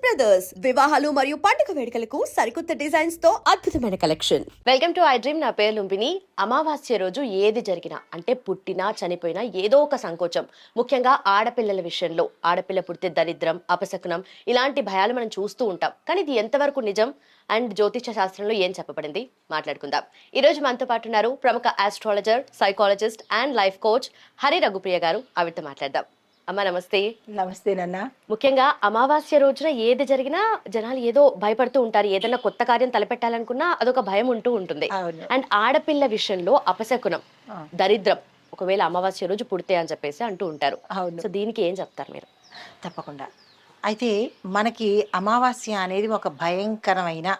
Brothers వివాహాలు మరియు పండుగ వేడుకలకు సరికొత్త డిజైన్స్ తో అద్భుతమైన collection. Welcome to I dream. నా పేరు లుంబిని. అమావాస్య రోజు ఏది జరిగినా అంటే పుట్టినా చనిపోయినా ఏదో ఒక సంకోచం, ముఖ్యంగా ఆడపిల్లల విషయంలో. ఆడపిల్ల పుడితే దరిద్రం, అపశకునం ఇలాంటి భయాలు మనం చూస్తూ ఉంటాం. కానీ ఇది ఎంతవరకు నిజం అండ్ జ్యోతిష శాస్త్రంలో ఏం చెప్పబడింది మాట్లాడుకుందాం. ఈ రోజు మనతో పాటు ఉన్నారు ప్రముఖ astrologer, psychologist and life coach Hari Raghupriya గారు. ఆవిడతో మాట్లాడదాం. అమ్మ నమస్తే. నమస్తే నాన్న. ముఖ్యంగా అమావాస్య రోజున ఏది జరిగినా జనాలు ఏదో భయపడుతూ ఉంటారు. ఏదైనా కొత్త కార్యం తలపెట్టాలనుకున్నా అదొక భయం ఉంటూ ఉంటుంది. అండ్ ఆడపిల్ల విషయంలో అపశకునం, దరిద్రం ఒకవేళ అమావాస్య రోజు పుడితే అని చెప్పేసి అంటూ ఉంటారు. సో దీనికి ఏం చెప్తారు మీరు? తప్పకుండా. అయితే మనకి అమావాస్య అనేది ఒక భయంకరమైన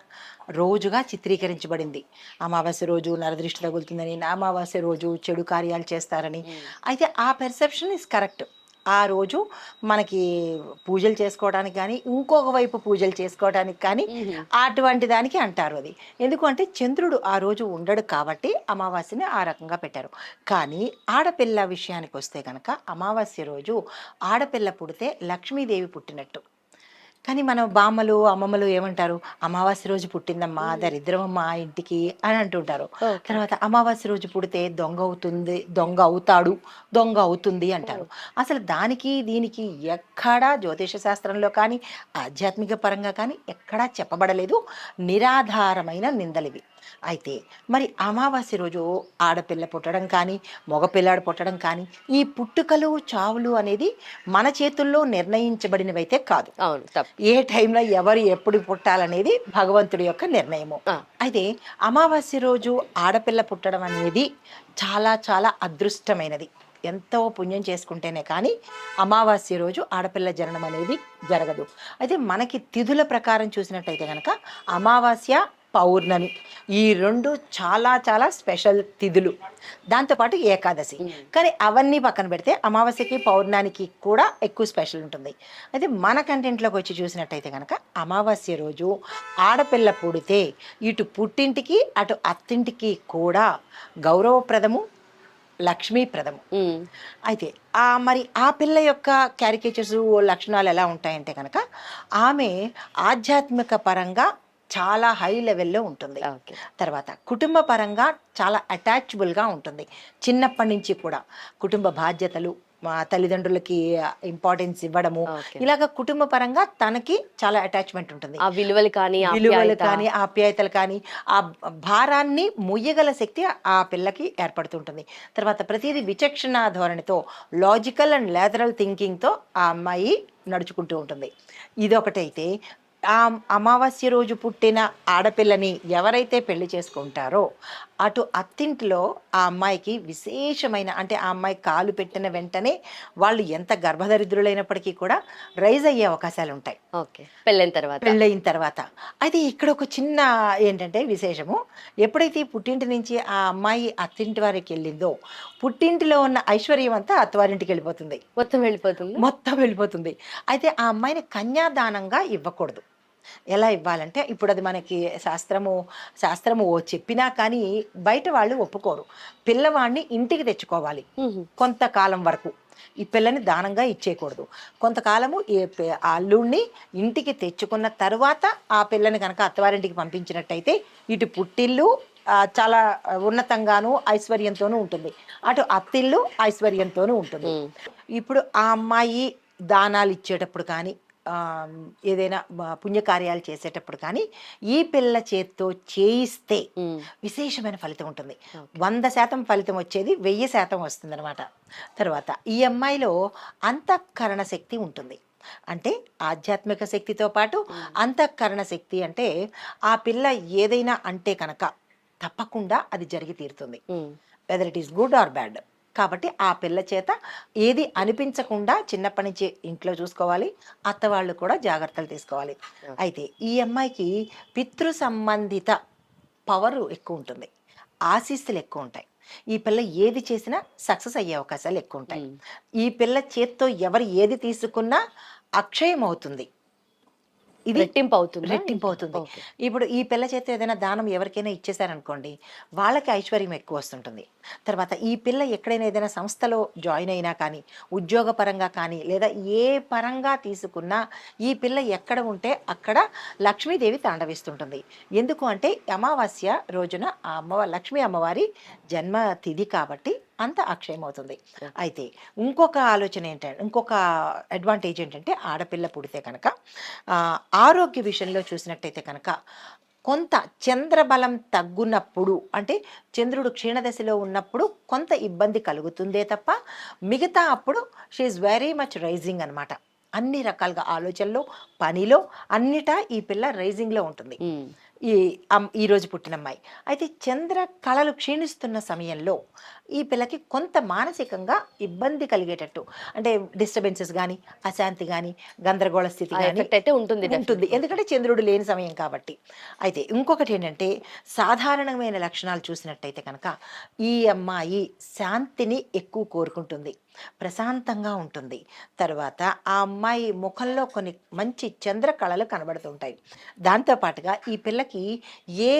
రోజుగా చిత్రీకరించబడింది. అమావాస్య రోజు నరదృష్టి తగులుతుందని, అమావాస్య రోజు చెడు కార్యాలు చేస్తారని. అయితే ఆ పెర్సెప్షన్ ఇస్ కరెక్ట్. ఆ రోజు మనకి పూజలు చేసుకోవడానికి కానీ, ఇంకొక వైపు పూజలు చేసుకోవడానికి కానీ అటువంటి దానికి అంటారు అది. ఎందుకంటే చంద్రుడు ఆ రోజు ఉండడు కాబట్టి అమావాస్యని ఆ రకంగా పెట్టారు. కానీ ఆడపిల్ల విషయానికి వస్తే కనుక అమావాస్య రోజు ఆడపిల్ల పుడితే లక్ష్మీదేవి పుట్టినట్టు. కానీ మన బామ్మలు అమ్మమ్మలు ఏమంటారు, అమావాస్య రోజు పుట్టిందమ్మా, దరిద్రమమ్మా ఇంటికి అని అంటుంటారు. తర్వాత అమావాస్య రోజు పుడితే దొంగ అవుతుంది, దొంగ అవుతాడు, దొంగ అవుతుంది అంటారు. అసలు దానికి దీనికి ఎక్కడా జ్యోతిష శాస్త్రంలో కానీ ఆధ్యాత్మిక పరంగా కానీ ఎక్కడా చెప్పబడలేదు. నిరాధారమైన నిందలివి. అయితే మరి అమావాస్య రోజు ఆడపిల్ల పుట్టడం కానీ, మగపిల్లాడు పుట్టడం కానీ, ఈ పుట్టుకలు చావులు అనేది మన చేతుల్లో నిర్ణయించబడినవైతే కాదు. ఏ టైంలో ఎవరు ఎప్పుడు పుట్టాలనేది భగవంతుడి యొక్క నిర్ణయము. అయితే అమావాస్య రోజు ఆడపిల్ల పుట్టడం అనేది చాలా చాలా అదృష్టమైనది. ఎంతో పుణ్యం చేసుకుంటేనే కానీ అమావాస్య రోజు ఆడపిల్ల జననం అనేది జరగదు. అయితే మనకి తిథుల ప్రకారం చూసినట్టయితే కనుక అమావాస్య, పౌర్ణమి ఈ రెండు చాలా చాలా స్పెషల్ తిథులు. దాంతోపాటు ఏకాదశి. కానీ అవన్నీ పక్కన పెడితే అమావాస్యకి పౌర్ణానికి కూడా ఎక్కువ స్పెషల్ ఉంటుంది. అయితే మన కంటెంట్లోకి వచ్చి చూసినట్టయితే కనుక అమావాస్య రోజు ఆడపిల్ల పుడితే ఇటు పుట్టింటికి అటు అత్తింటికి కూడా గౌరవప్రదము, లక్ష్మీప్రదము. అయితే మరి ఆ పిల్ల యొక్క క్యారికేచర్స్ లక్షణాలు ఎలా ఉంటాయంటే కనుక ఆమె ఆధ్యాత్మిక పరంగా చాలా హై లెవెల్లో ఉంటుంది. తర్వాత కుటుంబ పరంగా చాలా అటాచబుల్గా ఉంటుంది. చిన్నప్పటి నుంచి కూడా కుటుంబ బాధ్యతలు, మా తల్లిదండ్రులకి ఇంపార్టెన్స్ ఇవ్వడము, ఇలాగ కుటుంబ పరంగా తనకి చాలా అటాచ్మెంట్ ఉంటుంది. ఆ విలువలు కానీ ఆప్యాయతలు కానీ ఆ భారాన్ని మొయ్యగల శక్తి ఆ పిల్లకి ఏర్పడుతుంటుంది. తర్వాత ప్రతిదీ విచక్షణ ధోరణితో, లాజికల్ అండ్ లేటరల్ థింకింగ్తో ఆ అమ్మాయి నడుచుకుంటూ ఉంటుంది. ఇదొకటైతే ఆ అమావాస్య రోజు పుట్టిన ఆడపిల్లని ఎవరైతే పెళ్లి చేసుకుంటారో అటు అత్తింటిలో ఆ అమ్మాయికి విశేషమైన, అంటే ఆ అమ్మాయి కాలు పెట్టిన వెంటనే వాళ్ళు ఎంత గర్భదరిద్రులైనప్పటికీ కూడా రైజ్ అయ్యే అవకాశాలు ఉంటాయి పెళ్ళైన తర్వాత. అయితే ఇక్కడ ఒక చిన్న ఏంటంటే విశేషము, ఎప్పుడైతే పుట్టింటి నుంచి ఆ అమ్మాయి అత్తింటి వారికి వెళ్ళిందో పుట్టింటిలో ఉన్న ఐశ్వర్యం అంతా అత్తవారింటికి వెళ్ళిపోతుంది, మొత్తం వెళ్ళిపోతుంది. అయితే ఆ అమ్మాయిని కన్యాదానంగా ఇవ్వకూడదు. ఎలా ఇవ్వాలంటే, ఇప్పుడు అది మనకి శాస్త్రము చెప్పినా కానీ బయట వాళ్ళు ఒప్పుకోరు. పిల్లవాడిని ఇంటికి తెచ్చుకోవాలి కొంతకాలం వరకు. ఈ పిల్లని దానంగా ఇచ్చేయకూడదు. కొంతకాలము అల్లుడిని ఇంటికి తెచ్చుకున్న తర్వాత ఆ పిల్లని కనుక అత్తవారింటికి పంపించినట్టయితే ఇటు పుట్టిల్లు చాలా ఉన్నతంగాను ఐశ్వర్యంతోనూ ఉంటుంది, అటు అత్తిల్లు ఐశ్వర్యంతోనూ ఉంటుంది. ఇప్పుడు ఆ అమ్మాయి దానాలు ఇచ్చేటప్పుడు కానీ, ఏదైనా పుణ్యకార్యాలు చేసేటప్పుడు కానీ ఈ పిల్ల చేత్తో చేయిస్తే విశేషమైన ఫలితం ఉంటుంది. 100% ఫలితం వచ్చేది 1000% వస్తుంది అనమాట. తర్వాత ఈ అమ్మాయిలో అంతఃకరణ శక్తి ఉంటుంది. అంటే ఆధ్యాత్మిక శక్తితో పాటు అంతఃకరణ శక్తి అంటే ఆ పిల్ల ఏదైనా అంటే కనుక తప్పకుండా అది జరిగి తీరుతుంది, whether it is good or bad. కాబట్టి ఆ పిల్ల చేత ఏది అనిపించకుండా చిన్నప్పటి నుంచి ఇంట్లో చూసుకోవాలి, అత్తవాళ్ళు కూడా జాగ్రత్తలు తీసుకోవాలి. అయితే ఈ అమ్మాయికి పితృ సంబంధిత పవర్ ఎక్కువ ఉంటుంది, ఆశీస్సులు ఎక్కువ ఉంటాయి. ఈ పిల్ల ఏది చేసినా సక్సెస్ అయ్యే అవకాశాలు ఎక్కువ ఉంటాయి. ఈ పిల్ల చేత్తో ఎవరు ఏది తీసుకున్నా అక్షయం అవుతుంది. ఇది రెట్టింపు అవుతుంది రెట్టింపు అవుతుంది. ఇప్పుడు ఈ పిల్ల చేత ఏదైనా దానం ఎవరికైనా ఇచ్చేసారనుకోండి, వాళ్ళకి ఐశ్వర్యం ఎక్కువ వస్తుంటుంది. తర్వాత ఈ పిల్ల ఎక్కడైనా ఏదైనా సంస్థలో జాయిన్ అయినా కానీ, ఉద్యోగ పరంగా కానీ, లేదా ఏ పరంగా తీసుకున్నా ఈ పిల్ల ఎక్కడ ఉంటే అక్కడ లక్ష్మీదేవి తాండవిస్తుంటుంది. ఎందుకు అంటే అమావాస్య రోజున ఆ లక్ష్మీ అమ్మవారి జన్మ తిథి కాబట్టి అంత అక్షయం అవుతుంది. అయితే ఇంకొక ఆలోచన ఏంటంటే, ఇంకొక అడ్వాంటేజ్ ఏంటంటే, ఆడపిల్ల పుడితే కనుక ఆరోగ్య విషయంలో చూసినట్టయితే కనుక కొంత చంద్రబలం తగ్గునప్పుడు, అంటే చంద్రుడు క్షీణదశలో ఉన్నప్పుడు కొంత ఇబ్బంది కలుగుతుందే తప్ప మిగతా అప్పుడు షీఈ్ వెరీ మచ్ రైజింగ్ అనమాట. అన్ని రకాలుగా ఆలోచనలో, పనిలో, అన్నిటా ఈ పిల్ల రైజింగ్లో ఉంటుంది ఈ రోజు పుట్టిన అమ్మాయి. అయితే చంద్ర కళలు క్షీణిస్తున్న సమయంలో ఈ పిల్లకి కొంత మానసికంగా ఇబ్బంది కలిగేటట్టు, అంటే డిస్టర్బెన్సెస్ కానీ, అశాంతి కానీ, గందరగోళ స్థితి కానీ అయితే ఉంటుంది. ఎందుకంటే చంద్రుడు లేని సమయం కాబట్టి. అయితే ఇంకొకటి ఏంటంటే, సాధారణమైన లక్షణాలు చూసినట్టయితే కనుక ఈ అమ్మాయి శాంతిని ఎక్కువ కోరుకుంటుంది, ప్రశాంతంగా ఉంటుంది. తర్వాత ఆ అమ్మాయి ముఖంలో కొన్ని మంచి చంద్ర కళలు కనబడుతుంటాయి. దాంతోపాటుగా ఈ పిల్లకి ఏ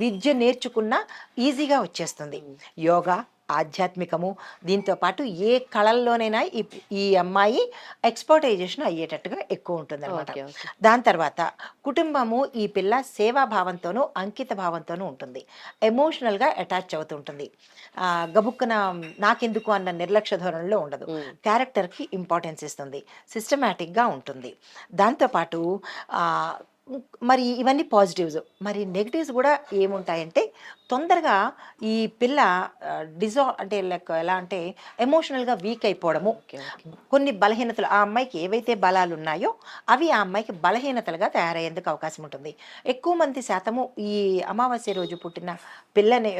విద్య నేర్చుకున్నా ఈజీగా వచ్చేస్తుంది. యోగా, ఆధ్యాత్మికము, దీంతో పాటు ఏ కళల్లోనైనా ఈ అమ్మాయి ఎక్స్‌పర్టైజేషన్ అయ్యేటట్టుగా ఎక్కువ ఉంటుంది అనమాట. దాని తర్వాత కుటుంబము ఈ పిల్ల సేవాభావంతోనూ అంకిత భావంతోనూ ఉంటుంది. ఎమోషనల్గా అటాచ్ అవుతుంటుంది. గబుక్కున నాకెందుకు అన్న నిర్లక్ష్య ధోరణిలో ఉండదు. క్యారెక్టర్కి ఇంపార్టెన్స్ ఇస్తుంది, సిస్టమేటిక్గా ఉంటుంది. దాంతోపాటు మరి ఇవన్నీ పాజిటివ్స్. మరి నెగిటివ్స్ కూడా ఏముంటాయంటే, తొందరగా ఈ పిల్ల అంటే లైక్ ఎలా అంటే ఎమోషనల్గా వీక్ అయిపోవడము, కొన్ని బలహీనతలు, ఆ అమ్మాయికి ఏవైతే బలాలు ఉన్నాయో అవి ఆ అమ్మాయికి బలహీనతలుగా తయారయ్యేందుకు అవకాశం ఉంటుంది. ఎక్కువ మంది శాతము ఈ అమావాస్య రోజు పుట్టిన పిల్లని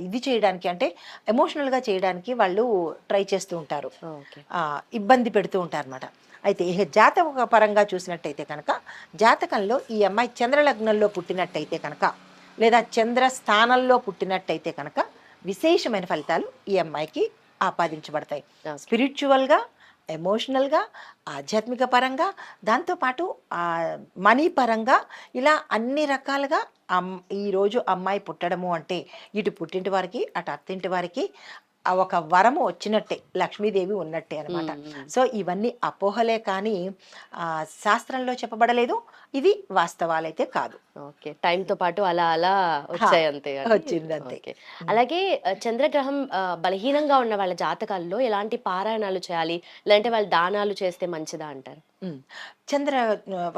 ఇది చేయడానికి, అంటే ఎమోషనల్గా చేయడానికి వాళ్ళు ట్రై చేస్తూ ఉంటారు, ఇబ్బంది పెడుతూ ఉంటారు అన్నమాట. అయితే ఇక జాతక పరంగా చూసినట్టయితే కనుక, జాతకంలో ఈ అమ్మాయి చంద్రలగ్నంలో పుట్టినట్టయితే కనుక, లేదా చంద్ర స్థానంలో పుట్టినట్టయితే కనుక విశేషమైన ఫలితాలు ఈ అమ్మాయికి ఆపాదించబడతాయి. స్పిరిచువల్గా, ఎమోషనల్గా, ఆధ్యాత్మిక పరంగా, దాంతోపాటు మనీ పరంగా, ఇలా అన్ని రకాలుగా ఈరోజు అమ్మాయి పుట్టడము అంటే ఇటు పుట్టింటి వారికి, అటు అత్తింటి వారికి ఒక వరము వచ్చినట్టే, లక్ష్మీదేవి ఉన్నట్టే అనమాట. సో ఇవన్నీ అపోహలే కానీ శాస్త్రంలో చెప్పబడలేదు, ఇవి వాస్తవాలైతే కాదు. ఓకే, టైంతో పాటు అలా అలా వచ్చాయి అంతే, వచ్చింది అంతే. అలాగే చంద్రగ్రహం బలహీనంగా ఉన్న వాళ్ళ జాతకాల్లో ఎలాంటి పారాయణాలు చేయాలి, లేదంటే వాళ్ళు దానాలు చేస్తే మంచిదా అంటారు?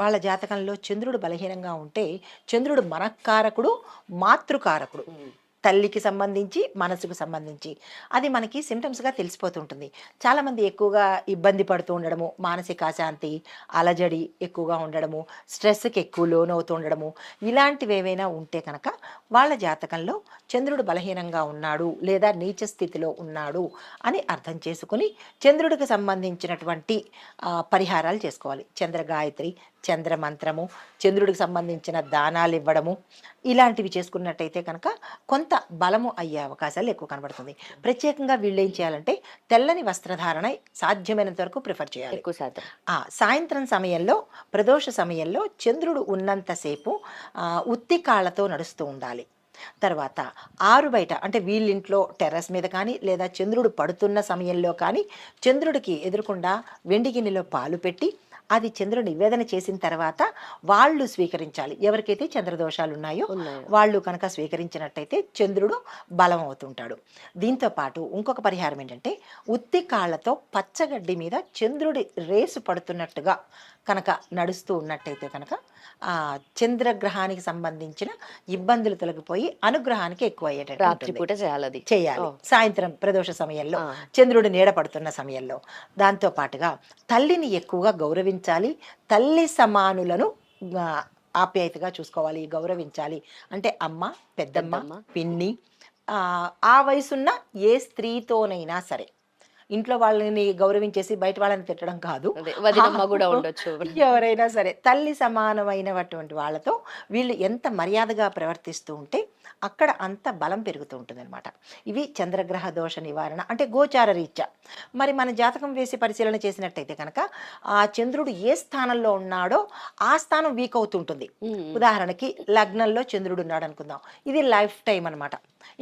వాళ్ళ జాతకంలో చంద్రుడు బలహీనంగా ఉంటే, చంద్రుడు మనఃకారకుడు, మాతృకారకుడు, తల్లికి సంబంధించి, మనసుకు సంబంధించి అది మనకి సిమ్టమ్స్గా తెలిసిపోతుంటుంది. చాలామంది ఎక్కువగా ఇబ్బంది పడుతూ ఉండడము, మానసిక అశాంతి, అలజడి ఎక్కువగా ఉండడము, స్ట్రెస్కి ఎక్కువ లోనవుతూ ఉండడము, ఇలాంటివి ఏవైనా ఉంటే కనుక వాళ్ళ జాతకంలో చంద్రుడు బలహీనంగా ఉన్నాడు లేదా నీచ స్థితిలో ఉన్నాడు అని అర్థం చేసుకుని చంద్రుడికి సంబంధించినటువంటి పరిహారాలు చేసుకోవాలి. చంద్ర గాయత్రి, చంద్ర మంత్రము, చంద్రుడికి సంబంధించిన దానాలు ఇవ్వడము, ఇలాంటివి చేసుకున్నట్టయితే కనుక కొంత బలము అయ్యే అవకాశాలు ఎక్కువ కనబడుతుంది. ప్రత్యేకంగా వీళ్ళు ఏం చేయాలంటే, తెల్లని వస్త్రధారణ సాధ్యమైనంత వరకు ప్రిఫర్ చేయాలి. ఎక్కువ శాతం సాయంత్రం సమయంలో, ప్రదోష సమయంలో చంద్రుడు ఉన్నంతసేపు ఉత్తి కాళ్ళతో నడుస్తూ ఉండాలి. తర్వాత ఆరు బయట, అంటే వీళ్ళింట్లో టెర్రస్ మీద కానీ, లేదా చంద్రుడు పడుతున్న సమయంలో కానీ చంద్రుడికి ఎదురుకుండా వెండి గిన్నెలో పాలు పెట్టి అది చంద్రుడు నివేదన చేసిన తర్వాత వాళ్ళు స్వీకరించాలి. ఎవరికైతే చంద్రదోషాలు ఉన్నాయో వాళ్ళు కనుక స్వీకరించినట్టయితే చంద్రుడు బలం అవుతుంటాడు. దీంతో పాటు ఇంకొక పరిహారం ఏంటంటే, ఉత్తి కాళ్ళతో పచ్చగడ్డి మీద చంద్రుడి రేసు పడుతున్నట్టుగా కనుక నడుస్తూ ఉన్నట్టయితే కనుక చంద్రగ్రహానికి సంబంధించిన ఇబ్బందులు తొలగిపోయి అనుగ్రహానికి ఎక్కువ అయ్యేటట్టు చేయాలి. సాయంత్రం ప్రదోష సమయంలో, చంద్రుడు నీడ పడుతున్న సమయంలో. దాంతో పాటుగా తల్లిని ఎక్కువగా గౌరవించాలి. తల్లి సమానులను ఆప్యాయతగా చూసుకోవాలి, గౌరవించాలి. అంటే అమ్మ, పెద్దమ్మ, పిన్ని, ఆ వయసున్న ఏ స్త్రీతోనైనా సరే, ఇంట్లో వాళ్ళని గౌరవించేసి బయట వాళ్ళని తిట్టడం కాదు, కూడా ఉండొచ్చు. ఎవరైనా సరే తల్లి సమానమైనటువంటి వాళ్ళతో వీళ్ళు ఎంత మర్యాదగా ప్రవర్తిస్తూ ఉంటే అక్కడ అంత బలం పెరుగుతూ ఉంటుందన్నమాట. ఇవి చంద్రగ్రహ దోష నివారణ అంటే గోచార రీత్యా. మరి మన జాతకం వేసి పరిశీలన చేసినట్టయితే కనుక ఆ చంద్రుడు ఏ స్థానంలో ఉన్నాడో ఆ స్థానం వీక్ అవుతుంటుంది. ఉదాహరణకి లగ్నంలో చంద్రుడు ఉన్నాడు అనుకుందాం, ఇది లైఫ్ టైం అనమాట.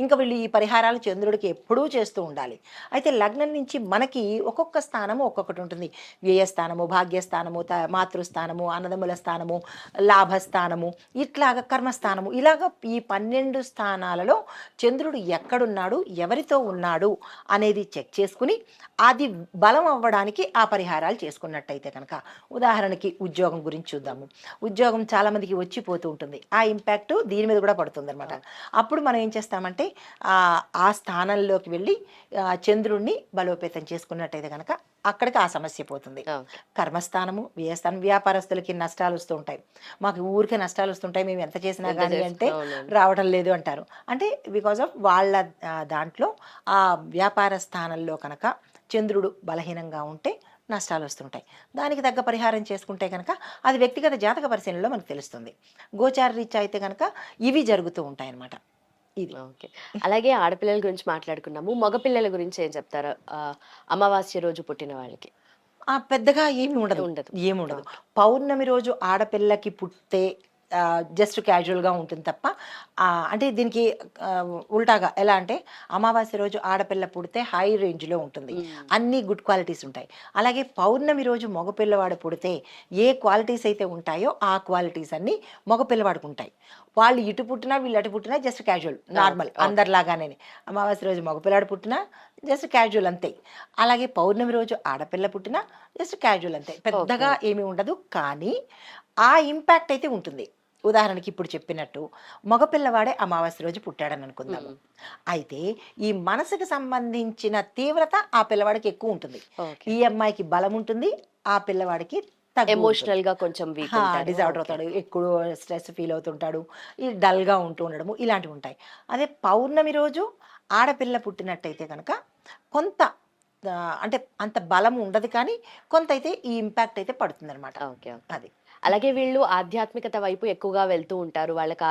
ఇంకా వీళ్ళు ఈ పరిహారాలు చంద్రుడికి ఎప్పుడూ చేస్తూ ఉండాలి. అయితే లగ్నం నుంచి మనకి ఒక్కొక్క స్థానము ఒక్కొక్కటి ఉంటుంది. వ్యయస్థానము, భాగ్యస్థానము, మాతృస్థానము, అన్నదమ్ముల స్థానము, లాభస్థానము, ఇట్లాగా కర్మస్థానము, ఇలాగ ఈ 12 స్థానాలలో చంద్రుడు ఎక్కడున్నాడు, ఎవరితో ఉన్నాడు అనేది చెక్ చేసుకుని అది బలం అవ్వడానికి ఆ పరిహారాలు చేసుకున్నట్టయితే కనుక, ఉదాహరణకి ఉద్యోగం గురించి చూద్దాము. ఉద్యోగం చాలామందికి వచ్చిపోతూ ఉంటుంది, ఆ ఇంపాక్ట్ దీని మీద కూడా పడుతుంది అనమాట. అప్పుడు మనం ఏం చేస్తామంటే ఆ స్థానంలోకి వెళ్ళి చంద్రుణ్ణి బలోపేతం చేసుకున్నట్టయితే కనుక అక్కడికి ఆ సమస్య పోతుంది. కర్మస్థానము, వ్యయస్థానం, వ్యాపారస్తులకి నష్టాలు వస్తూ ఉంటాయి. మాకు ఊరికే నష్టాలు వస్తుంటాయి, మేము ఎంత చేసినా కానీ అంటే రావటం లేదు అంటారు. అంటే బికాజ్ ఆఫ్ వాళ్ళ దాంట్లో ఆ వ్యాపార స్థానంలో కనుక చంద్రుడు బలహీనంగా ఉంటే నష్టాలు వస్తుంటాయి. దానికి తగ్గ పరిహారం చేసుకుంటే కనుక అది వ్యక్తిగత జాతక పరిశీలనలో మనకు తెలుస్తుంది. గోచార రీత్యా అయితే కనుక ఇవి జరుగుతూ ఉంటాయి అన్నమాట. ఇది ఓకే. అలాగే ఆడపిల్లల గురించి మాట్లాడుకున్నాము. మగపిల్లల గురించి ఏం చెప్తారు? అమావాస్య రోజు పుట్టిన వాళ్ళకి. పెద్దగా ఏమి ఉండదు. ఉండదు. ఏముండదు. పౌర్ణమి రోజు ఆడపిల్లకి పుట్టే జస్ట్ క్యాజువల్గా ఉంటుంది తప్ప అంటే దీనికి ఉల్టాగా ఎలా అంటే అమావాస్య రోజు ఆడపిల్ల పుడితే హై రేంజ్లో ఉంటుంది, అన్ని గుడ్ క్వాలిటీస్ ఉంటాయి. అలాగే పౌర్ణమి రోజు మగపిల్లవాడు పుడితే ఏ క్వాలిటీస్ అయితే ఉంటాయో ఆ క్వాలిటీస్ అన్నీ మగపిల్లవాడికి ఉంటాయి. వాళ్ళు ఇటు పుట్టినా వీళ్ళు అటు పుట్టినా జస్ట్ క్యాజువల్, నార్మల్, అందరిలాగానే. అమావాస్య రోజు మగపిల్లాడు పుట్టినా జస్ట్ క్యాజువల్ అంతే. అలాగే పౌర్ణమి రోజు ఆడపిల్ల పుట్టినా జస్ట్ క్యాజువల్ అంతే, పెద్దగా ఏమీ ఉండదు. కానీ ఆ ఇంపాక్ట్ అయితే ఉంటుంది. ఉదాహరణకి ఇప్పుడు చెప్పినట్టు మగపిల్లవాడే అమావాస్య రోజు పుట్టాడని అనుకుందాము. అయితే ఈ మనసుకు సంబంధించిన తీవ్రత ఆ పిల్లవాడికి ఎక్కువ ఉంటుంది. ఈ అమ్మాయికి బలం ఉంటుంది, ఆ పిల్లవాడికి ఎమోషనల్ గా కొంచెం డిజార్డర్ అవుతాడు, ఎక్కువ స్ట్రెస్ ఫీల్ అవుతుంటాడు, ఈ డల్గా ఉంటూ ఉండడము, ఇలాంటివి ఉంటాయి. అదే పౌర్ణమి రోజు ఆడపిల్ల పుట్టినట్టయితే కనుక కొంత అంటే అంత బలం ఉండదు, కానీ కొంత అయితే ఈ ఇంపాక్ట్ అయితే పడుతుంది అనమాట. అది. అలాగే వీళ్ళు ఆధ్యాత్మికత వైపు ఎక్కువగా వెళ్తూ ఉంటారు, వాళ్ళకి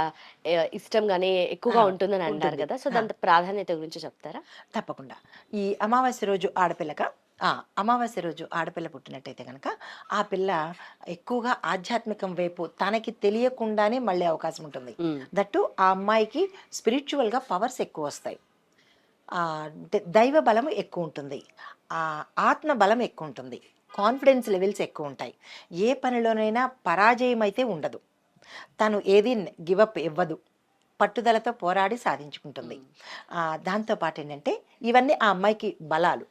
ఇష్టంగానే ఎక్కువగా ఉంటుందని అంటారు కదా, సో దాని ప్రాధాన్యత గురించి చెప్తారా? తప్పకుండా. ఈ అమావాస్య రోజు అమావాస్య రోజు ఆడపిల్ల పుట్టినట్టయితే కనుక ఆ పిల్ల ఎక్కువగా ఆధ్యాత్మికం వైపు తనకి తెలియకుండానే మళ్ళీ అవకాశం ఉంటుంది. దట్టు ఆ అమ్మాయికి స్పిరిచువల్గా పవర్స్ ఎక్కువ వస్తాయి, దైవ బలం ఎక్కువ ఉంటుంది, ఆత్మ బలం ఎక్కువ ఉంటుంది, కాన్ఫిడెన్స్ లెవెల్స్ ఎక్కువ ఉంటాయి. ఏ పనిలోనైనా పరాజయం అయితే ఉండదు, తను ఏది గివప్ ఇవ్వదు, పట్టుదలతో పోరాడి సాధించుకుంటుంది. దాంతోపాటు ఏంటంటే ఇవన్నీ ఆ అమ్మాయికి బలాలు.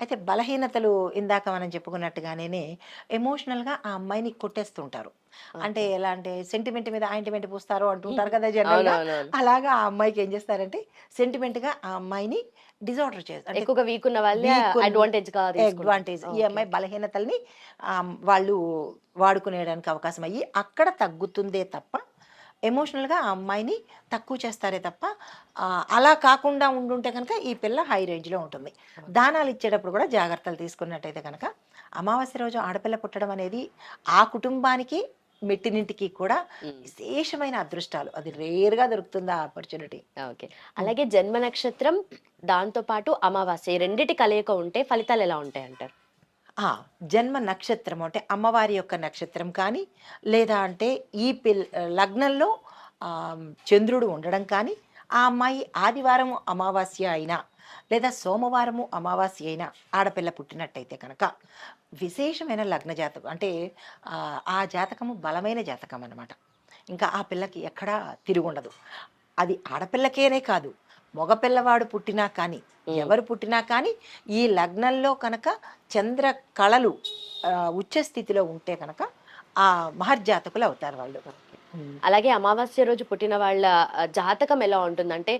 అయితే బలహీనతలు ఇందాక మనం చెప్పుకున్నట్టుగానే ఎమోషనల్గా ఆ అమ్మాయిని కొట్టేస్తుంటారు. అంటే ఎలా అంటే సెంటిమెంట్ మీద ఆయింట్మెంట్ పూస్తారు అంటుంటారు కదా జనరల్గా. అలాగా ఆ అమ్మాయికి ఏం చేస్తారంటే సెంటిమెంట్గా ఆ అమ్మాయిని డిజార్డర్ చేస్తారు. ఎక్కువగా వీక్ ఉన్న వాళ్ళే అడ్వాంటేజ్ ఈ అమ్మాయి బలహీనతల్ని వాళ్ళు వాడుకునేయడానికి అవకాశం అయ్యి అక్కడ తగ్గుతుందే తప్ప ఎమోషనల్గా ఆ అమ్మాయిని తక్కువ చేస్తారే తప్ప అలా కాకుండా ఉండుంటే కనుక ఈ పిల్ల హై రేంజ్లో ఉంటుంది. దానాలు ఇచ్చేటప్పుడు కూడా జాగ్రత్తలు తీసుకున్నట్టయితే కనుక అమావాస్య రోజు ఆడపిల్ల పుట్టడం అనేది ఆ కుటుంబానికి మెట్టినింటికి కూడా విశేషమైన అదృష్టాలు, అది రేర్గా దొరుకుతుంది ఆ ఆపర్చునిటీ. ఓకే. అలాగే జన్మ నక్షత్రం దాంతో పాటు అమావాస్య రెండిటి కలయిక ఉంటే ఫలితాలు ఎలా ఉంటాయి అంటారు? జన్మ నక్షత్రం అంటే అమ్మవారి యొక్క నక్షత్రం కానీ, లేదా అంటే ఈ లగ్నంలో చంద్రుడు ఉండడం కానీ, ఆ అమ్మాయి ఆదివారం అమావాస్య అయినా లేదా సోమవారము అమావాస్య అయినా ఆడపిల్ల పుట్టినట్టయితే కనుక విశేషమైన లగ్న జాతకం అంటే ఆ జాతకము బలమైన జాతకం అన్నమాట. ఇంకా ఆ పిల్లకి ఎక్కడా తిరుగుండదు. అది ఆడపిల్లకేనే కాదు, మగపిల్లవాడు పుట్టినా కానీ ఎవరు పుట్టినా కానీ ఈ లగ్నంలో కనుక చంద్ర కళలు ఉచ్చ స్థితిలో ఉంటే కనుక ఆ మహర్జాతకులు అవుతారు వాళ్ళు. అలాగే అమావాస్య రోజు పుట్టిన వాళ్ళ జాతకం ఎలా ఉంటుందంటే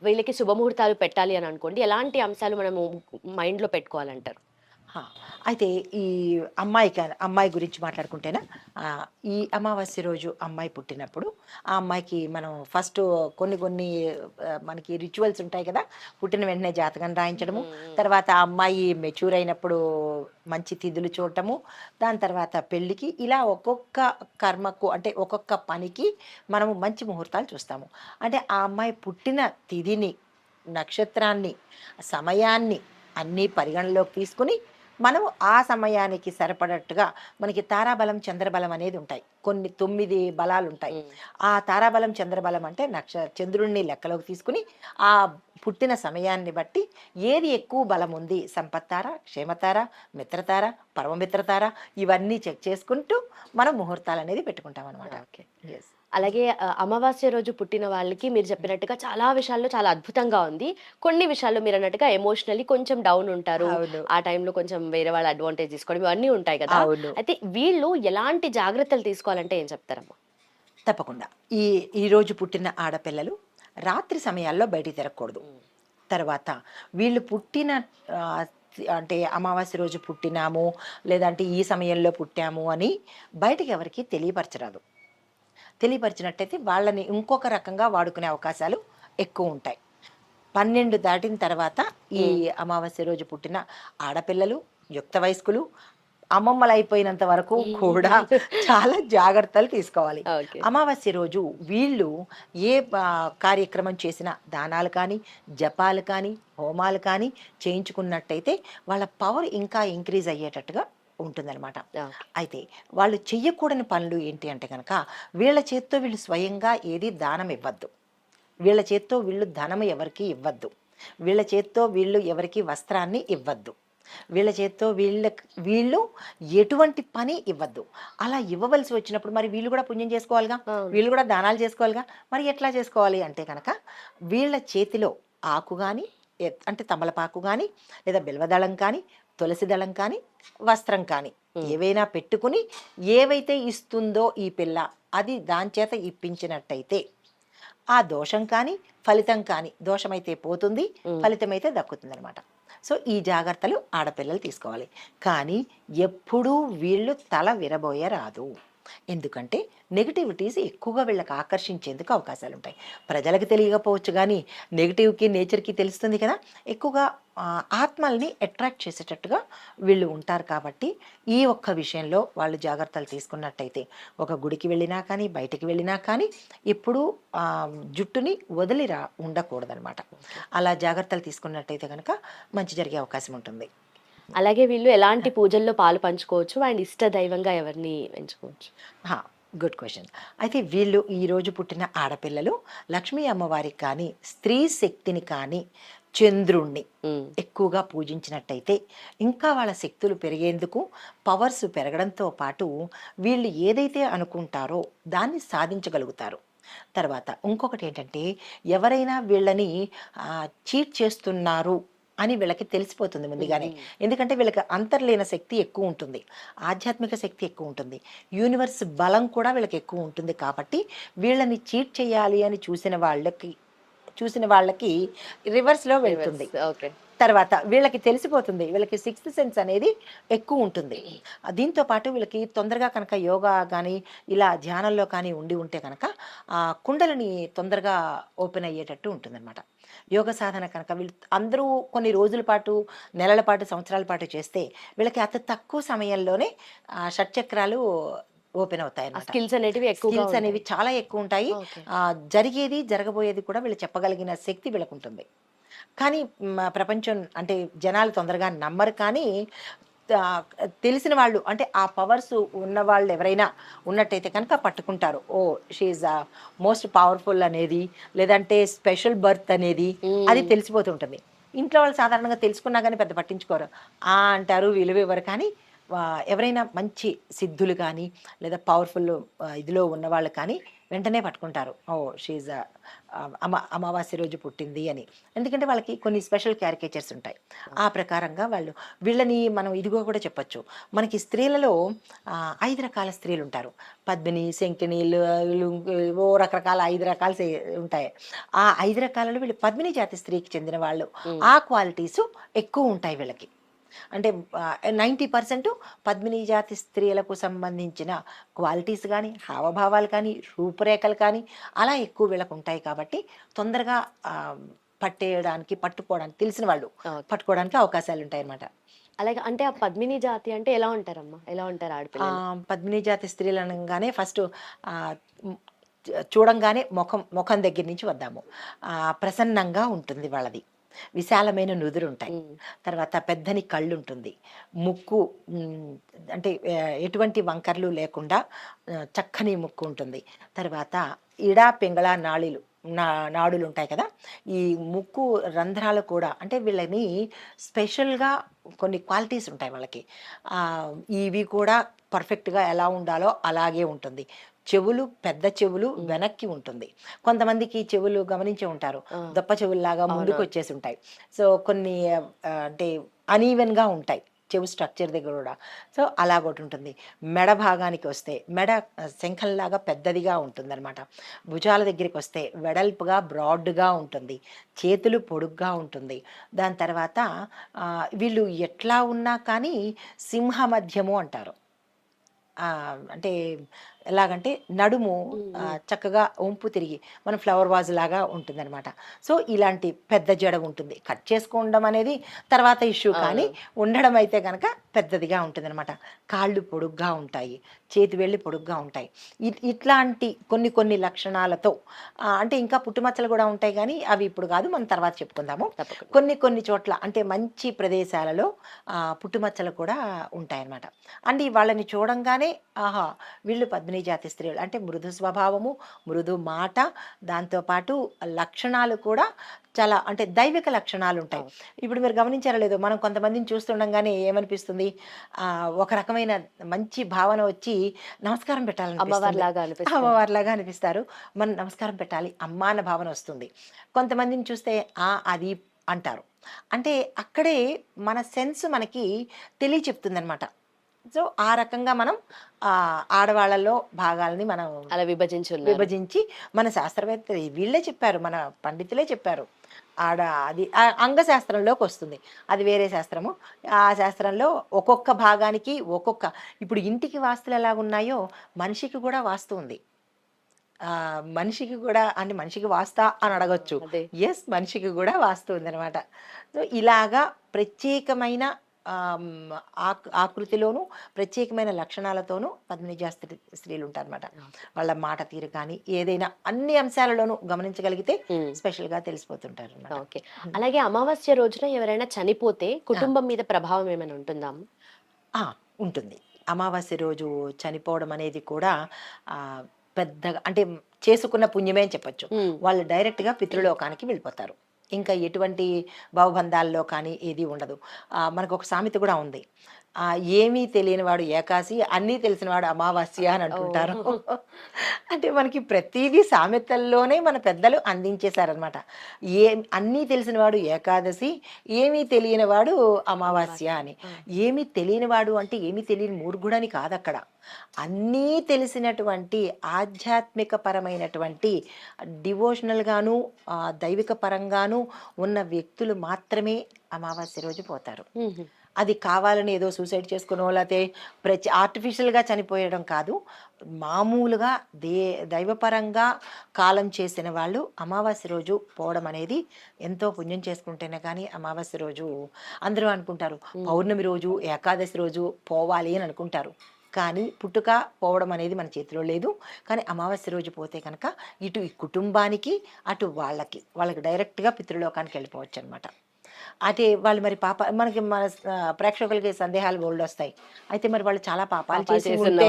వీళ్ళకి శుభముహూర్తాలు పెట్టాలి అని అనుకోండి, ఎలాంటి అంశాలు మనము మైండ్లో పెట్టుకోవాలంటారు? హా, అయితే ఈ అమ్మాయి గురించి మాట్లాడుకుంటేనా, ఆ, ఈ అమావాస్య రోజు అమ్మాయి పుట్టినప్పుడు ఆ అమ్మాయికి మనం ఫస్ట్ కొన్ని కొన్ని మనకి రిచువల్స్ ఉంటాయి కదా. పుట్టిన వెంటనే జాతకం రాయించడము, తర్వాత ఆ అమ్మాయి మెచ్యూర్ అయినప్పుడు మంచి తిథులు చూడటము, దాని తర్వాత పెళ్ళికి, ఇలా ఒక్కొక్క కర్మకు అంటే ఒక్కొక్క పనికి మనము మంచి ముహూర్తాలు చూస్తాము. అంటే ఆ అమ్మాయి పుట్టిన తిథిని, నక్షత్రాన్ని, సమయాన్ని అన్నీ పరిగణలోకి తీసుకుని మనము ఆ సమయానికి సరిపడట్టుగా, మనకి తారాబలం చంద్రబలం అనేది ఉంటాయి, కొన్ని 9 బలాలు ఉంటాయి. ఆ తారాబలం చంద్రబలం అంటే చంద్రుడిని లెక్కలోకి తీసుకుని ఆ పుట్టిన సమయాన్ని బట్టి ఏది ఎక్కువ బలం ఉంది, సంపత్తార, క్షేమతార, మిత్రతార, పరమమిత్రతార, ఇవన్నీ చెక్ చేసుకుంటూ మనం ముహూర్తాలు అనేది పెట్టుకుంటాం అనమాట. ఓకే. అలాగే అమావాస్య రోజు పుట్టిన వాళ్ళకి మీరు చెప్పినట్టుగా చాలా విషయాల్లో చాలా అద్భుతంగా ఉంది. కొన్ని విషయాల్లో మీరన్నట్టుగా ఎమోషనల్లీ కొంచెం డౌన్ ఉంటారు. అవును, ఆ టైంలో కొంచెం వేరే వాళ్ళ అడ్వాంటేజ్ తీసుకోవడం ఇవన్నీ ఉంటాయి కదా! అవును, అయితే వీళ్ళు ఎలాంటి జాగ్రత్తలు తీసుకోవాలంటే ఏం చెప్తారమ్మా? తప్పకుండా. ఈ ఈరోజు పుట్టిన ఆడపిల్లలు రాత్రి సమయాల్లో బయటికి తిరగకూడదు. తర్వాత వీళ్ళు పుట్టిన అంటే అమావాస్య రోజు పుట్టినాము, లేదంటే ఈ సమయంలో పుట్టాము అని బయటికి ఎవరికి తెలియపరచరాదు. తెలియపరిచినట్టయితే వాళ్ళని ఇంకొక రకంగా వాడుకునే అవకాశాలు ఎక్కువ ఉంటాయి. 12 దాటిన తర్వాత ఈ అమావాస్య రోజు పుట్టిన ఆడపిల్లలు, యుక్త వయస్కులు, అమ్మమ్మలు అయిపోయినంత వరకు కూడా చాలా జాగ్రత్తలు తీసుకోవాలి. ఓకే. అమావాస్య రోజు వీళ్ళు ఏ కార్యక్రమం చేసినా, దానాలు కానీ, జపాలు కానీ, హోమాలు కానీ చేయించుకున్నట్టయితే వాళ్ళ పవర్ ఇంకా ఇంక్రీజ్ అయ్యేటట్టుగా ఉంటుందన్నమాట. అయితే వాళ్ళు చెయ్యకూడని పనులు ఏంటి అంటే కనుక, వీళ్ళ చేత్తో వీళ్ళు స్వయంగా ఏది దానం ఇవ్వద్దు, వీళ్ళ చేత్తో వీళ్ళు ధనం ఎవరికి ఇవ్వద్దు, వీళ్ళ చేత్తో వీళ్ళు ఎవరికి వస్త్రాన్ని ఇవ్వద్దు, వీళ్ళ చేత్తో వీళ్ళు ఎటువంటి పని ఇవ్వద్దు. అలా ఇవ్వవలసి వచ్చినప్పుడు మరి వీళ్ళు కూడా పుణ్యం చేసుకోవాలిగా, వీళ్ళు కూడా దానాలు చేసుకోవాలిగా. మరి ఎట్లా చేసుకోవాలి అంటే కనుక, వీళ్ళ చేతిలో ఆకు కానీ, అంటే తమలపాకు కానీ, లేదా బిల్వదళం కానీ, తులసి దళం కానీ, వస్త్రం కానీ ఏవైనా పెట్టుకుని ఏవైతే ఇస్తుందో ఈ పిల్ల, అది దాని చేత ఇప్పించినట్టయితే ఆ దోషం కానీ ఫలితం కానీ, దోషమైతే పోతుంది, ఫలితమైతే దక్కుతుంది అనమాట. సో ఈ జాగ్రత్తలు ఆడపిల్లలు తీసుకోవాలి. కానీ ఎప్పుడూ వీళ్ళు తల విరబోయరాదు. ఎందుకంటే నెగిటివిటీస్ ఎక్కువగా వీళ్ళకి ఆకర్షించేందుకు అవకాశాలు ఉంటాయి. ప్రజలకు తెలియకపోవచ్చు కానీ నెగిటివ్కి నేచర్కి తెలుస్తుంది కదా. ఎక్కువగా ఆత్మల్ని అట్రాక్ట్ చేసేటట్టుగా వీళ్ళు ఉంటారు. కాబట్టి ఈ ఒక్క విషయంలో వాళ్ళు జాగ్రత్తలు తీసుకున్నట్టయితే, ఒక గుడికి వెళ్ళినా కానీ, బయటికి వెళ్ళినా కానీ ఎప్పుడూ జుట్టుని వదిలిరా ఉండకూడదనమాట. అలా జాగ్రత్తలు తీసుకున్నట్టయితే కనుక మంచి జరిగే అవకాశం ఉంటుంది. అలాగే వీళ్ళు ఎలాంటి పూజల్లో పాలు పంచుకోవచ్చు అండ్ ఇష్ట దైవంగా ఎవరిని ఎంచుకోవచ్చు? Good question. అయితే వీళ్ళు ఈరోజు పుట్టిన ఆడపిల్లలు లక్ష్మీ అమ్మవారికి కానీ, స్త్రీ శక్తిని కానీ, చంద్రుణ్ణి ఎక్కువగా పూజించినట్టయితే ఇంకా వాళ్ళ శక్తులు పెరిగేందుకు, పవర్స్ పెరగడంతో పాటు వీళ్ళు ఏదైతే అనుకుంటారో దాన్ని సాధించగలుగుతారు. తర్వాత ఇంకొకటి ఏంటంటే, ఎవరైనా వీళ్ళని చీట్ చేస్తున్నారు అని వీళ్ళకి తెలిసిపోతుంది ముందుగానే. ఎందుకంటే వీళ్ళకి అంతర్లీన శక్తి ఎక్కువ ఉంటుంది, ఆధ్యాత్మిక శక్తి ఎక్కువ ఉంటుంది, యూనివర్స్ బలం కూడా వీళ్ళకి ఎక్కువ ఉంటుంది. కాబట్టి వీళ్ళని చీట్ చేయాలి అని చూసిన వాళ్ళకి రివర్స్లో వెళ్తుంది. తర్వాత వీళ్ళకి తెలిసిపోతుంది, వీళ్ళకి సిక్స్త్ సెన్స్ అనేది ఎక్కువ ఉంటుంది. దీంతో పాటు వీళ్ళకి తొందరగా కనుక యోగా కానీ, ఇలా ధ్యానంలో కానీ ఉంటే కనుక కుండలని తొందరగా ఓపెన్ అయ్యేటట్టు ఉంటుందన్నమాట. యోగ సాధన కనుక వీళ్ళు అందరూ కొన్ని రోజుల పాటు, నెలల పాటు, సంవత్సరాల పాటు చేస్తే వీళ్ళకి అతి తక్కువ సమయంలోనే షట్చక్రాలు ఓపెన్ అవుతాయి అన్నమాట. స్కిల్స్ అనేవి చాలా ఎక్కువ ఉంటాయి. జరిగేది జరగబోయేది కూడా వీళ్ళు చెప్పగలిగిన శక్తి వీళ్ళకు ఉంటుంది. కానీ ప్రపంచం అంటే జనాలు తొందరగా నమ్మరు. కానీ తెలిసిన వాళ్ళు, అంటే ఆ పవర్స్ ఉన్న వాళ్ళు ఎవరైనా ఉన్నట్టయితే కనుక పట్టుకుంటారు. ఓ షీఈ్ మోస్ట్ పవర్ఫుల్ అనేది, లేదంటే స్పెషల్ బర్త్ అనేది అది తెలిసిపోతుంటుంది. ఇంట్లో వాళ్ళు సాధారణంగా తెలుసుకున్నా కానీ పెద్ద పట్టించుకోరు, అంటారు, విలువ ఇవ్వరు. కానీ ఎవరైనా మంచి సిద్ధులు కానీ, లేదా పవర్ఫుల్ ఇదిలో ఉన్నవాళ్ళు కానీ వెంటనే పట్టుకుంటారు. ఓ షీఈ్ అమావాస్య రోజు పుట్టింది అని. ఎందుకంటే వాళ్ళకి కొన్ని స్పెషల్ క్యారికేచర్స్ ఉంటాయి. ఆ ప్రకారంగా వీళ్ళని మనం ఇదిగో కూడా చెప్పచ్చు. మనకి స్త్రీలలో 5 రకాల స్త్రీలు ఉంటారు. పద్మిని, శంకిని, ఓ రకరకాల 5 రకాలు ఉంటాయి. ఆ 5 రకాలలో వీళ్ళు పద్మిని జాతి స్త్రీకి చెందిన వాళ్ళు. ఆ క్వాలిటీస్ ఎక్కువ ఉంటాయి వీళ్ళకి. అంటే 90% పద్మిని జాతి స్త్రీలకు సంబంధించిన క్వాలిటీస్ కానీ, హావభావాలు కానీ, రూపురేఖలు కానీ అలా ఎక్కువ వీళ్ళకు ఉంటాయి కాబట్టి తొందరగా పట్టుకోవడానికి తెలిసిన వాళ్ళు ఓకే. పట్టుకోవడానికి అవకాశాలు ఉంటాయి అన్నమాట. అలాగే అంటే ఆ పద్మిని జాతి అంటే ఎలా ఉంటారమ్మా? ఎలా ఉంటారు ఆడపిల్లలు? పద్మిని జాతి స్త్రీలు అనగానే ఫస్ట్ చూడంగానే ముఖం దగ్గర నుంచి వద్దాము. ప్రసన్నంగా ఉంటుంది వాళ్ళది, విశాలమైన నుదురుంటాయి, ఉమ్. తర్వాత పెద్దని కళ్ళు ఉంటుంది, ముక్కు అంటే ఎటువంటి వంకర్లు లేకుండా చక్కని ముక్కు ఉంటుంది, తర్వాత ఇడా పింగళ నాడులు ఉంటాయి కదా, ఈ ముక్కు రంధ్రాలు కూడా అంటే వీళ్ళని స్పెషల్గా కొన్ని క్వాలిటీస్ ఉంటాయి వాళ్ళకి. ఇవి కూడా పర్ఫెక్ట్గా ఎలా ఉండాలో అలాగే ఉంటుంది. చెవులు పెద్ద చెవులు వెనక్కి ఉంటుంది. కొంతమందికి చెవులు గమనించి ఉంటారు, దొప్ప చెవుల్లాగా ముందుకు వచ్చేసి ఉంటాయి. సో కొన్ని అంటే అనీవెన్గా ఉంటాయి చెవు స్ట్రక్చర్ దగ్గర కూడా. సో అలాగొకటి ఉంటుంది. మెడ భాగానికి వస్తే మెడ శంఖంలాగా పెద్దదిగా ఉంటుంది అనమాట. భుజాల దగ్గరికి వస్తే వెడల్పుగా బ్రాడ్గా ఉంటుంది, చేతులు పొడుగ్గా ఉంటుంది. దాని తర్వాత వీళ్ళు ఎట్లా ఉన్నా కానీ సింహ మధ్యము అంటారు. అంటే ఎలాగంటే నడుము చక్కగా వంపు తిరిగి మన ఫ్లవర్ వాజ్ లాగా ఉంటుంది అనమాట. సో ఇలాంటి పెద్ద జడ ఉంటుంది. కట్ చేసుకోవడం అనేది తర్వాత ఇష్యూ, కానీ ఉండడం అయితే కనుక పెద్దదిగా ఉంటుంది అనమాట. కాళ్ళు పొడుగ్గా ఉంటాయి, చేతి వేళ్ళు పొడుగ్గా ఉంటాయి. ఇట్లాంటి కొన్ని లక్షణాలతో అంటే ఇంకా పుట్టుమచ్చలు కూడా ఉంటాయి, కానీ అవి ఇప్పుడు కాదు, మనం తర్వాత చెప్పుకుందాము. కొన్ని చోట్ల అంటే మంచి ప్రదేశాలలో పుట్టుమచ్చలు కూడా ఉంటాయన్నమాట. అంటే వాళ్ళని చూడంగానే ఆహా వీళ్ళు పద్మిని జాతి స్త్రీలు అంటే మృదు స్వభావము, మృదు మాట, దాంతోపాటు లక్షణాలు కూడా చాలా అంటే దైవిక లక్షణాలు ఉంటాయి. ఇప్పుడు మీరు గమనించారో లేదో, మనం కొంతమందిని చూస్తుండగానే ఏమనిపిస్తుంది, ఒక రకమైన మంచి భావన వచ్చి నమస్కారం అమ్మవారిలాగా అనిపిస్తారు. మనం నమస్కారం పెట్టాలి అమ్మా అన్న భావన వస్తుంది. కొంతమందిని చూస్తే అది అంటారు. అంటే అక్కడే మన సెన్స్ మనకి తెలియచెప్తుంది అనమాట. సో ఆ రకంగా మనం ఆడవాళ్ళలో భాగాలని మనం అలా విభజించి మన శాస్త్రవేత్త వీళ్ళే చెప్పారు, మన పండితులే చెప్పారు. అది అంగశాస్త్రంలోకి వస్తుంది, అది వేరే శాస్త్రము. ఆ శాస్త్రంలో ఒక్కొక్క భాగానికి ఇప్పుడు ఇంటికి వాస్తులు ఎలాగున్నాయో మనిషికి కూడా వాస్తు ఉంది. మనిషికి కూడా అంటే మనిషికి వాస్తా అని అడగొచ్చు. ఎస్, మనిషికి కూడా వాస్తు ఉంది అనమాట. సో ఇలాగా ప్రత్యేకమైన ఆకృతిలోను ప్రత్యేకమైన లక్షణాలతోనూ పద్మిని జాతి స్త్రీలు ఉంటారన్నమాట. వాళ్ళ మాట తీరు కానీ ఏదైనా అన్ని అంశాలలోనూ గమనించగలిగితే స్పెషల్ గా తెలిసిపోతుంటారు. ఓకే. అలాగే అమావాస్య రోజున ఎవరైనా చనిపోతే కుటుంబం మీద ప్రభావం ఏమైనా ఉంటుందా? ఉంటుంది. అమావాస్య రోజు చనిపోవడం అనేది కూడా పెద్దగా అంటే చేసుకున్న పుణ్యమే అని చెప్పొచ్చు. వాళ్ళు డైరెక్ట్ గా పితృలోకానికి వెళ్ళిపోతారు. ఇంకా ఎటువంటి భావబంధాల్లో కానీ ఏది ఉండదు. మనకు ఒక సామెత కూడా ఉంది, ఏమీ తెలియనివాడు ఏకాశి, అన్నీ తెలిసినవాడు అమావాస్య అని అంటుంటారు. అంటే మనకి ప్రతిదీ సామెతల్లోనే మన పెద్దలు అందించేశారనమాట. అన్నీ తెలిసినవాడు ఏకాదశి, ఏమీ తెలియనివాడు అమావాస్య అని. ఏమీ తెలియనివాడు అంటే ఏమీ తెలియని మూర్ఖుడని కాదు అక్కడ. అన్నీ తెలిసినటువంటి ఆధ్యాత్మిక పరమైనటువంటి డివోషనల్గాను దైవిక పరంగాను ఉన్న వ్యక్తులు మాత్రమే అమావాస్య రోజు పోతారు. అది కావాలని ఏదో సూసైడ్ చేసుకునో లేకపోతే ఆర్టిఫిషియల్గా చనిపోయడం కాదు. మామూలుగా దైవపరంగా కాలం చేసిన వాళ్ళు అమావాస్య రోజు పోవడం అనేది ఎంతో పుణ్యం చేసుకుంటేనే కానీ. అమావాస్య రోజు అందరూ అనుకుంటారు పౌర్ణమి రోజు ఏకాదశి రోజు పోవాలి అని అనుకుంటారు, కానీ పుట్టుక పోవడం అనేది మన చేతిలో లేదు. కానీ అమావాస్య రోజు పోతే కనుక ఇటు ఈ కుటుంబానికి అటు వాళ్ళకి డైరెక్ట్గా పితృలోకానికి వెళ్ళిపోవచ్చు అనమాట. అయితే వాళ్ళు మరి మనకి మన ప్రేక్షకులకి సందేహాలు బోల్డ్ వస్తాయి. అయితే మరి వాళ్ళు చాలా పాపాలు చేసి ఉంటే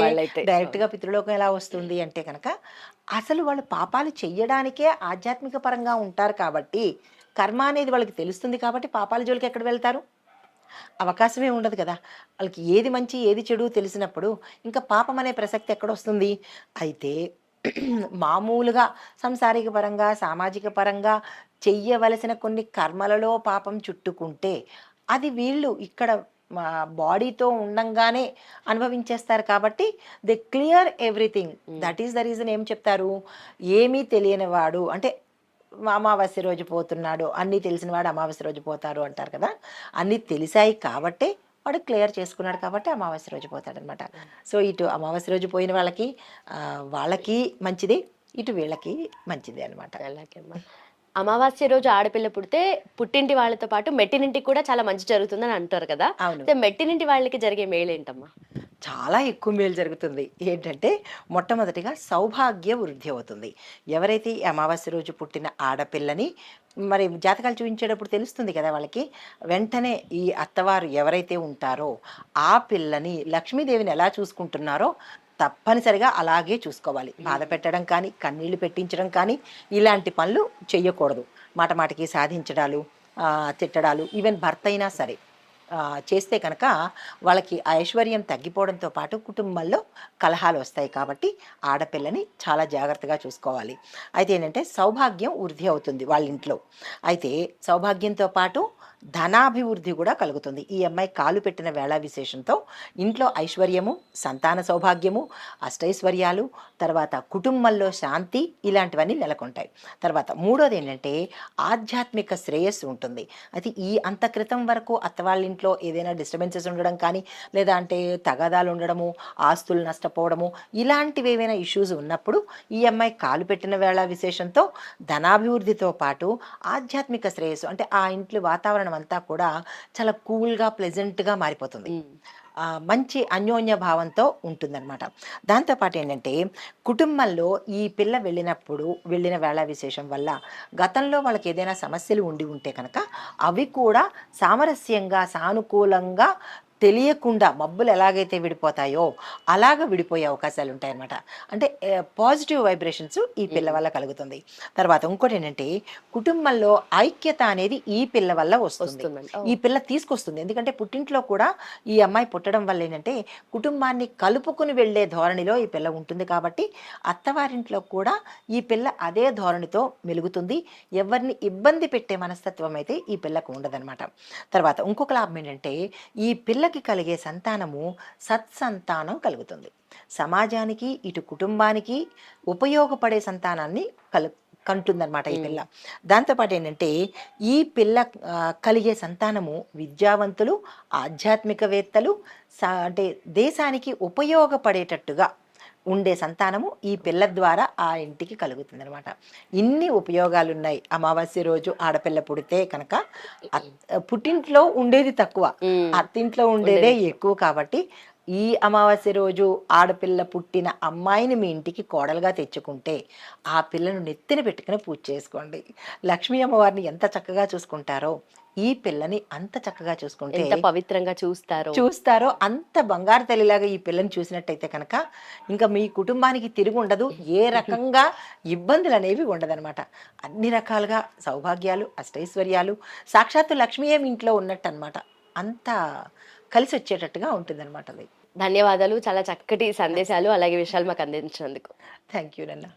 డైరెక్ట్గా పితృలోకం ఎలా వస్తుంది అంటే కనుక, అసలు వాళ్ళు పాపాలు చెయ్యడానికే ఆధ్యాత్మిక పరంగా ఉంటారు కాబట్టి, కర్మ అనేది వాళ్ళకి తెలుస్తుంది కాబట్టి పాపాల జోలికి ఎక్కడ వెళ్తారు? అవకాశమే ఉండదు కదా. వాళ్ళకి ఏది మంచి ఏది చెడు తెలిసినప్పుడు ఇంకా పాపం అనే ప్రసక్తి ఎక్కడొస్తుంది? అయితే మామూలుగా సంసారిక పరంగా సామాజిక పరంగా చెయ్యవలసిన కొన్ని కర్మలలో పాపం చుట్టుకుంటే అది వీళ్ళు ఇక్కడ బాడీతో ఉండంగానే అనుభవించేస్తారు కాబట్టి they clear everything. That is the reason ఏం చెప్తారు, ఏమీ తెలియని వాడు అంటే అమావాస్య రోజు పోతున్నాడు, అన్నీ తెలిసిన వాడు అమావాస్య రోజు పోతారు అంటారు కదా. అన్నీ తెలిసాయి కాబట్టే వాడు క్లియర్ చేసుకున్నాడు కాబట్టి అమావాస్య రోజు పోతాడనమాట. సో ఇటు అమావాస్య రోజు పోయిన వాళ్ళకి వాళ్ళకి మంచిది, ఇటు వీళ్ళకి మంచిది అనమాట. అలాగే అమ్మా. అమావాస్య రోజు ఆడపిల్ల పుడితే పుట్టింటి వాళ్ళతో పాటు మెట్టినింటికి కూడా చాలా మంచి జరుగుతుందని అంటారు కదా. అవును. అయితే మెట్టినింటి వాళ్ళకి జరిగే మేలేంటమ్మా? చాలా ఎక్కువ మేలు జరుగుతుంది. ఏంటంటే మొట్టమొదటిగా సౌభాగ్య వృద్ధి అవుతుంది. ఎవరైతే ఈ అమావాస్య రోజు పుట్టిన ఆడపిల్లని మరి జాతకాలు చూపించేటప్పుడు తెలుస్తుంది కదా వాళ్ళకి, వెంటనే ఈ అత్తవారు ఎవరైతే ఉంటారో ఆ పిల్లని లక్ష్మీదేవిని ఎలా చూసుకుంటున్నారో తప్పనిసరిగా అలాగే చూసుకోవాలి. బాధ పెట్టడం కానీ, కన్నీళ్లు పెట్టించడం కానీ ఇలాంటి పనులు చెయ్యకూడదు. మాట మాటకి సాధించడాలు, తిట్టడాలు, ఈవెన్ భర్త అయినా సరే చేస్తే కనుక వాళ్ళకి ఐశ్వర్యం తగ్గిపోవడంతో పాటు కుటుంబంలో కలహాలు వస్తాయి. కాబట్టి ఆడపిల్లని చాలా జాగ్రత్తగా చూసుకోవాలి. అయితే ఏంటంటే సౌభాగ్యం వృద్ధి అవుతుంది వాళ్ళ ఇంట్లో. అయితే సౌభాగ్యంతో పాటు ధనాభివృద్ధి కూడా కలుగుతుంది. ఈ అమ్మాయి కాలు పెట్టిన వేళ విశేషంతో ఇంట్లో ఐశ్వర్యము, సంతాన సౌభాగ్యము, అష్టైశ్వర్యాలు, తర్వాత కుటుంబంలో శాంతి ఇలాంటివన్నీ నెలకొంటాయి. తర్వాత మూడోది ఏంటంటే ఆధ్యాత్మిక శ్రేయస్సు ఉంటుంది. అయితే ఈ అంత క్రితం వరకు అత్తవాళ్ళ ఇంట్లో ఏదైనా డిస్టర్బెన్సెస్ ఉండడం కానీ, లేదా అంటే తగాదాలు ఉండడము, ఆస్తులు నష్టపోవడము, ఇలాంటివి ఏవైనా ఇష్యూస్ ఉన్నప్పుడు ఈ అమ్మాయి కాలు పెట్టిన వేళ విశేషంతో ధనాభివృద్ధితో పాటు ఆధ్యాత్మిక శ్రేయస్సు అంటే ఆ ఇంట్లో వాతావరణం అంతా కూడా చాలా కూల్గా ప్లెజెంట్గా మారిపోతుంది. మంచి అన్యోన్య భావంతో ఉంటుందన్నమాట. దాంతోపాటు ఏంటంటే కుటుంబంలో ఈ పిల్ల వెళ్ళిన వేళ విశేషం వల్ల గతంలో వాళ్ళకి ఏదైనా సమస్యలు ఉంటే కనుక అవి కూడా సామరస్యంగా సానుకూలంగా తెలియకుండా మబ్బులు ఎలాగైతే విడిపోతాయో అలాగ విడిపోయే అవకాశాలు ఉంటాయన్నమాట. అంటే పాజిటివ్ వైబ్రేషన్స్ ఈ పిల్ల వల్ల కలుగుతుంది. తర్వాత ఇంకోటి ఏంటంటే కుటుంబంలో ఐక్యత అనేది ఈ పిల్ల వల్ల వస్తుంది. ఈ పిల్ల తీసుకొస్తుంది. ఎందుకంటే పుట్టింట్లో కూడా ఈ అమ్మాయి పుట్టడం వల్ల ఏంటంటే కుటుంబాన్ని కలుపుకుని వెళ్ళే ధోరణిలో ఈ పిల్ల ఉంటుంది. కాబట్టి అత్తవారింట్లో కూడా ఈ పిల్ల అదే ధోరణితో మెలుగుతుంది. ఎవరిని ఇబ్బంది పెట్టే మనస్తత్వం అయితే ఈ పిల్లకు ఉండదన్నమాట. తర్వాత ఇంకొక లాభం ఏంటంటే ఈ పిల్లకి కలిగే సంతానము సత్సంతానం కలుగుతుంది. సమాజానికి ఇటు కుటుంబానికి ఉపయోగపడే సంతానాన్ని కంటుందన్నమాట ఈ పిల్ల. దాంతోపాటు ఏంటంటే ఈ పిల్ల కలిగే సంతానము విద్యావంతులు, ఆధ్యాత్మికవేత్తలు, అంటే దేశానికి ఉపయోగపడేటట్టుగా ఉండే సంతానము ఈ పిల్ల ద్వారా ఆ ఇంటికి కలుగుతుంది అనమాట. ఇన్ని ఉపయోగాలు ఉన్నాయి. అమావాస్య రోజు ఆడపిల్ల పుడితే కనుక పుట్టింట్లో ఉండేది తక్కువ, అత్తింట్లో ఉండేదే ఎక్కువ. కాబట్టి ఈ అమావాస్య రోజు ఆడపిల్ల పుట్టిన అమ్మాయిని మీ ఇంటికి కోడలుగా తెచ్చుకుంటే ఆ పిల్లను నెత్తిన పెట్టుకుని పూజ చేసుకోండి. లక్ష్మీ అమ్మవారిని ఎంత చక్కగా చూసుకుంటారో ఈ పిల్లని అంత చక్కగా చూసుకుంటే, ఎంత పవిత్రంగా చూస్తారో అంత బంగారు తల్లిలాగా ఈ పిల్లని చూసినట్టయితే కనుక ఇంకా మీ కుటుంబానికి తిరిగి ఉండదు. ఏ రకంగా ఇబ్బందులు అనేవి ఉండదన్నమాట. అన్ని రకాలుగా సౌభాగ్యాలు, అష్టైశ్వర్యాలు, సాక్షాత్తు లక్ష్మీ ఏమి ఇంట్లో ఉన్నట్టు అనమాట. అంత కలిసి వచ్చేటట్టుగా ఉంటుందన్నమాట. అది ధన్యవాదాలు. చాలా చక్కటి సందేశాలు అలాగే విషయాలు మాకు అందించినందుకు. థ్యాంక్ యూ నాన్న.